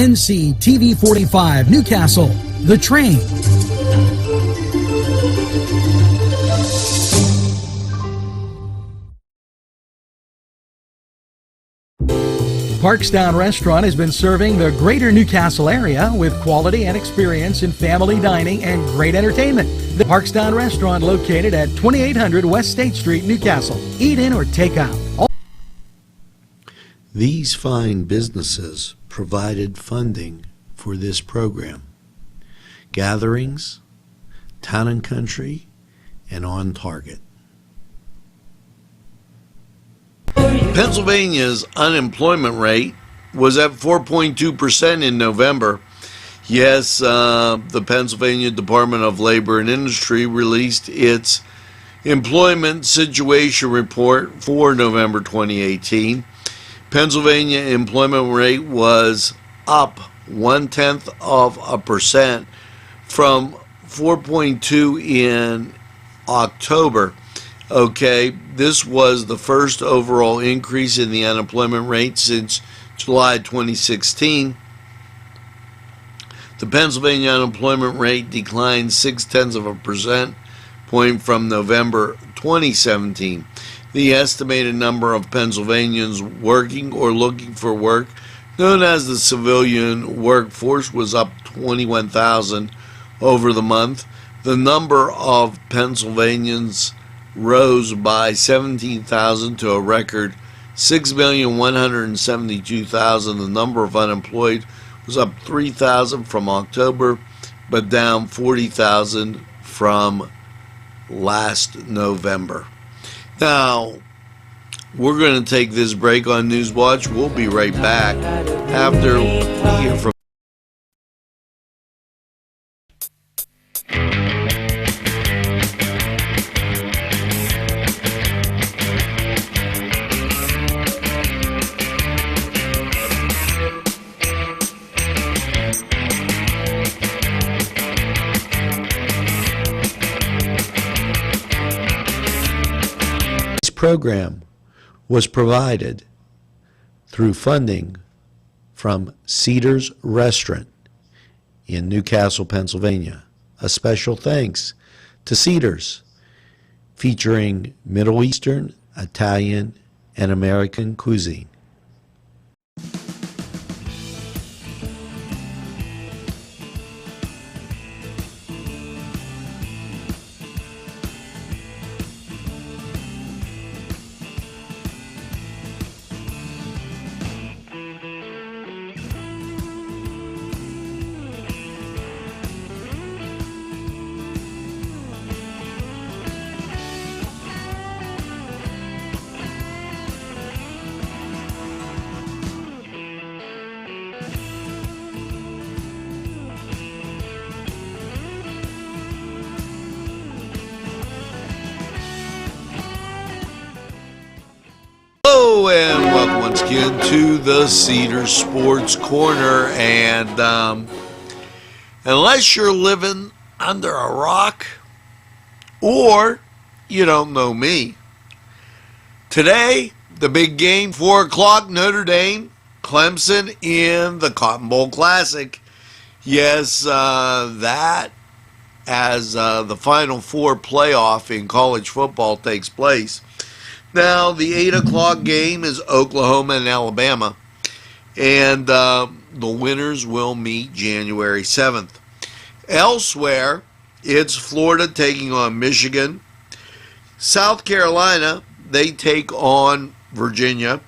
NCTV45 Newcastle, The Train. Parkstown Restaurant has been serving the greater Newcastle area with quality and experience in family dining and great entertainment. The Parkstown Restaurant, located at 2800 West State Street, Newcastle. Eat in or take out. These fine businesses provided funding for this program. Gatherings, Town and Country, and On Target. Pennsylvania's unemployment rate was at 4.2% in November. Yes, the Pennsylvania Department of Labor and Industry released its employment situation report for November 2018. Pennsylvania employment rate was up 0.1% from 4.2 in October. Okay, this was the first overall increase in the unemployment rate since July 2016. The Pennsylvania unemployment rate declined 0.6% point from November 2017. The estimated number of Pennsylvanians working or looking for work, known as the civilian workforce, was up 21,000 over the month. The number of Pennsylvanians rose by 17,000 to a record 6,172,000. The number of unemployed was up 3,000 from October, but down 40,000 from last November. Now, we're going to take this break on NewsWatch. We'll be right back after we hear from program was provided through funding from Cedars Restaurant in Newcastle, Pennsylvania. A special thanks to Cedars, featuring Middle Eastern, Italian, and American cuisine. Hello and welcome once again to the Cedars Sports Corner. And unless you're living under a rock or you don't know me, today the big game, 4 o'clock, Notre Dame, Clemson in the Cotton Bowl Classic. Yes, that as the Final Four playoff in college football takes place. Now, the 8 o'clock game is Oklahoma and Alabama, and the winners will meet January 7th. Elsewhere, it's Florida taking on Michigan. South Carolina, they take on Virginia.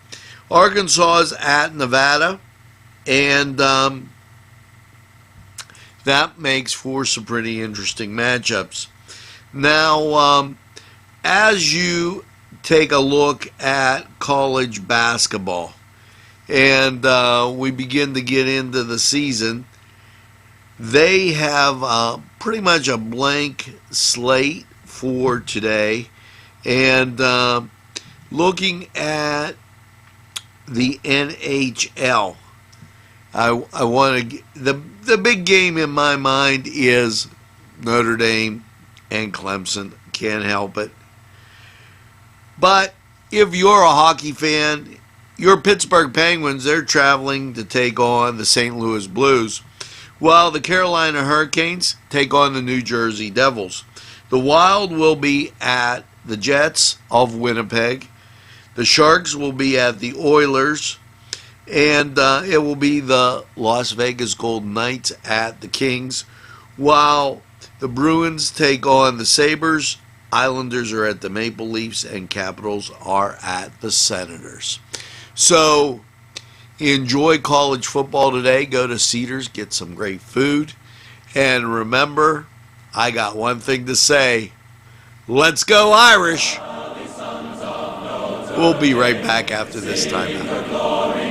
Arkansas is at Nevada, and that makes for some pretty interesting matchups. Now, as you take a look at college basketball, and we begin to get into the season, they have pretty much a blank slate for today. And looking at the NHL, I want to the big game in my mind is Notre Dame and Clemson. Can't help it. But if you're a hockey fan, your Pittsburgh Penguins, they're traveling to take on the St. Louis Blues, while the Carolina Hurricanes take on the New Jersey Devils. The Wild will be at the Jets of Winnipeg. The Sharks will be at the Oilers. And it will be the Las Vegas Golden Knights at the Kings, while the Bruins take on the Sabres, Islanders are at the Maple Leafs, and Capitals are at the Senators. So enjoy college football today. Go to Cedars, get some great food. And remember, I got one thing to say. Let's go Irish! We'll be right back after this timeout.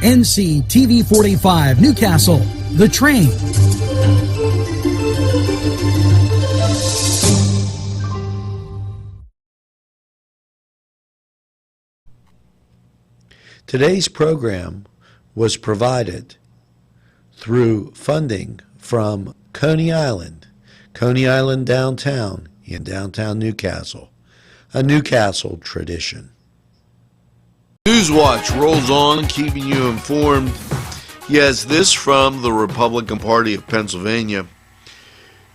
NCTV45 Newcastle, The Train. Today's program was provided through funding from Coney Island downtown in downtown Newcastle, a Newcastle tradition. NewsWatch rolls on, keeping you informed. Yes, this from the Republican Party of Pennsylvania.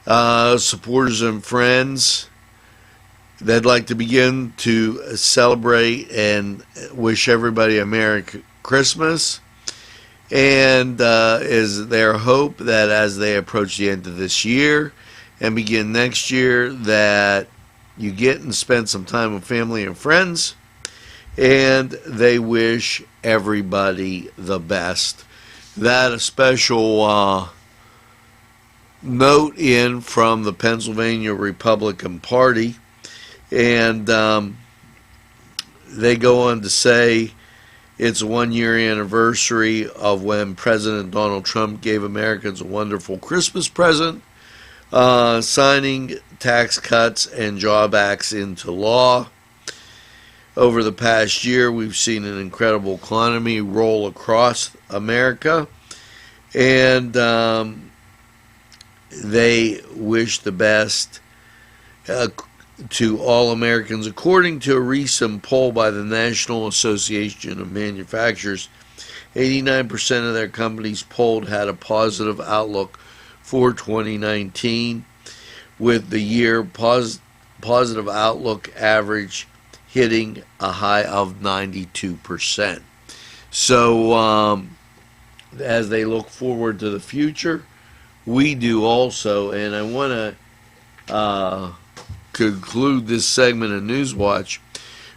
Supporters and friends, they'd like to begin to celebrate and wish everybody a Merry Christmas. And is their hope that as they approach the end of this year and begin next year, that you get and spend some time with family and friends. And they wish everybody the best. That a special note in from the Pennsylvania Republican Party. And they go on to say it's a 1-year anniversary of when President Donald Trump gave Americans a wonderful Christmas present, signing tax cuts and job acts into law. Over the past year, we've seen an incredible economy roll across America, and they wish the best to all Americans. According to a recent poll by the National Association of Manufacturers, 89% of their companies polled had a positive outlook for 2019, with the year positive outlook average hitting a high of 92%. So as they look forward to the future, we do also. And I want to conclude this segment of NewsWatch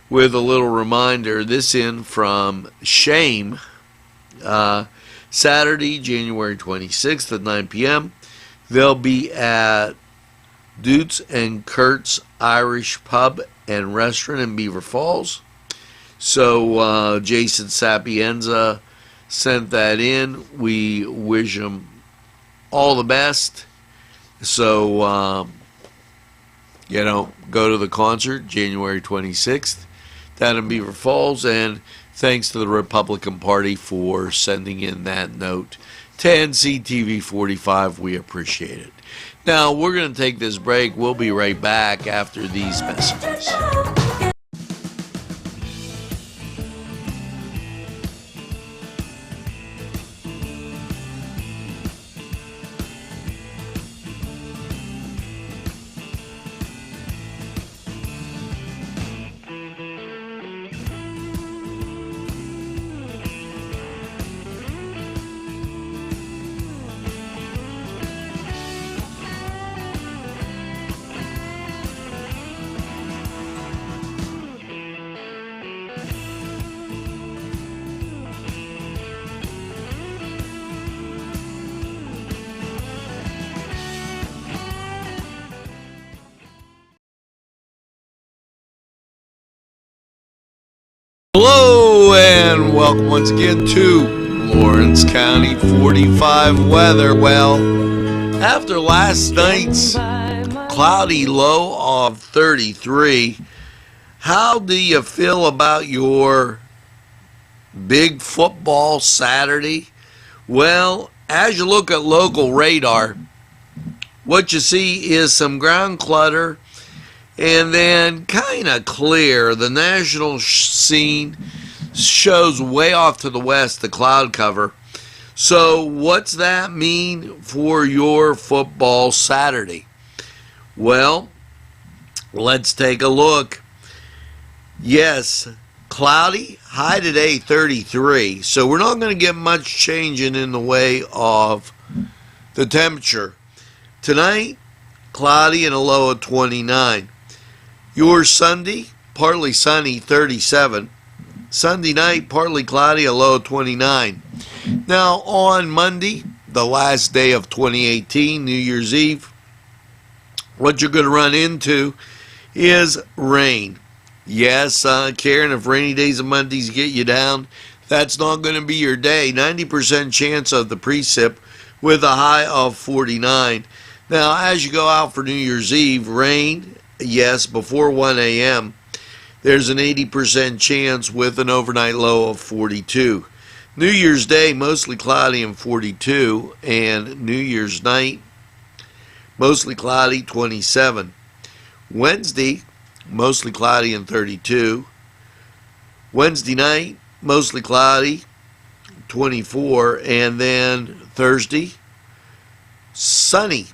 with a little reminder. This in from Shame, Saturday, January 26th at 9 p.m. They'll be at Dutes and Kurt's Irish Pub and Restaurant in Beaver Falls. So Jason Sapienza sent that in. We wish him all the best. So, go to the concert January 26th down in Beaver Falls. And thanks to the Republican Party for sending in that note to NCTV45. We appreciate it. Now, we're going to take this break. We'll be right back after these messages. everyone. Welcome once again to Lawrence County 45 weather. Well, after last night's cloudy low of 33, how do you feel about your big football Saturday? Well, as you look at local radar, what you see is some ground clutter and then kind of clear. The national scene shows way off to the west the cloud cover. So what's that mean for your football Saturday? Well, let's take a look. Yes, cloudy, high today 33. So we're not going to get much changing in the way of the temperature. Tonight, cloudy and a low of 29. Your Sunday, partly sunny, 37. Sunday night, partly cloudy, a low of 29. Now, on Monday, the last day of 2018, New Year's Eve, what you're going to run into is rain. Yes, Karen, if rainy days and Mondays get you down, that's not going to be your day. 90% chance of the precip with a high of 49. Now, as you go out for New Year's Eve, rain, yes, before 1 a.m., there's an 80% chance with an overnight low of 42. New Year's Day, mostly cloudy and 42, and New Year's night, mostly cloudy, 27. Wednesday, mostly cloudy and 32. Wednesday night, mostly cloudy, 24, and then Thursday, sunny,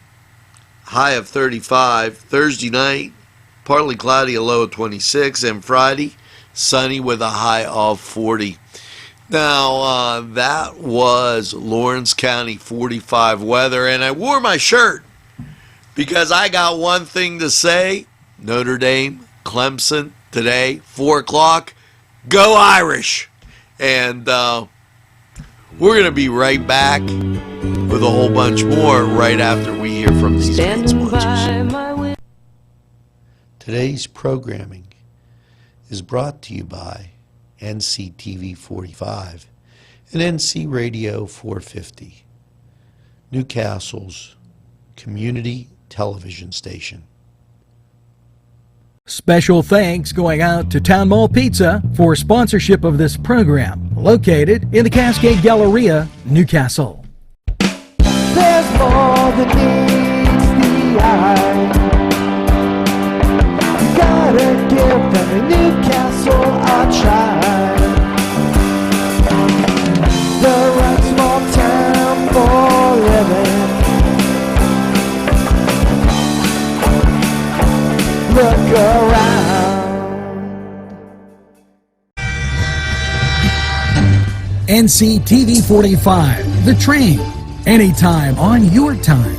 high of 35. Thursday night, partly cloudy, a low of 26, and Friday, sunny with a high of 40. Now, that was Lawrence County 45 weather, and I wore my shirt because I got one thing to say. Notre Dame, Clemson, today, 4 o'clock, go Irish! And we're going to be right back with a whole bunch more right after we hear from these great sponsors. Today's programming is brought to you by NCTV45 and NC Radio 450, Newcastle's community television station. Special thanks going out to Town Mall Pizza for sponsorship of this program, located in the Cascade Galleria, Newcastle. There's more than meets the eye. You gotta give them a Newcastle a try. The right small town for living. Look around. NCTV45, The Train, anytime on your time.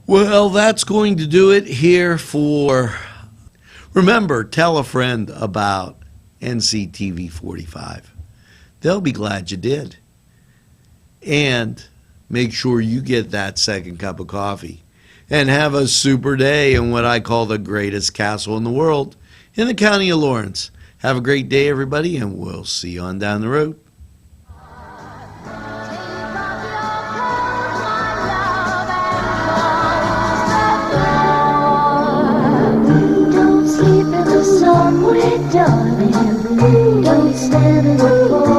Well, that's going to do it here for... Remember, tell a friend about NCTV45. They'll be glad you did. And make sure you get that second cup of coffee. And have a super day in what I call the greatest castle in the world, in the county of Lawrence. Have a great day, everybody, and we'll see you on down the road. Don't sleep in the sun, darling. Don't stand in the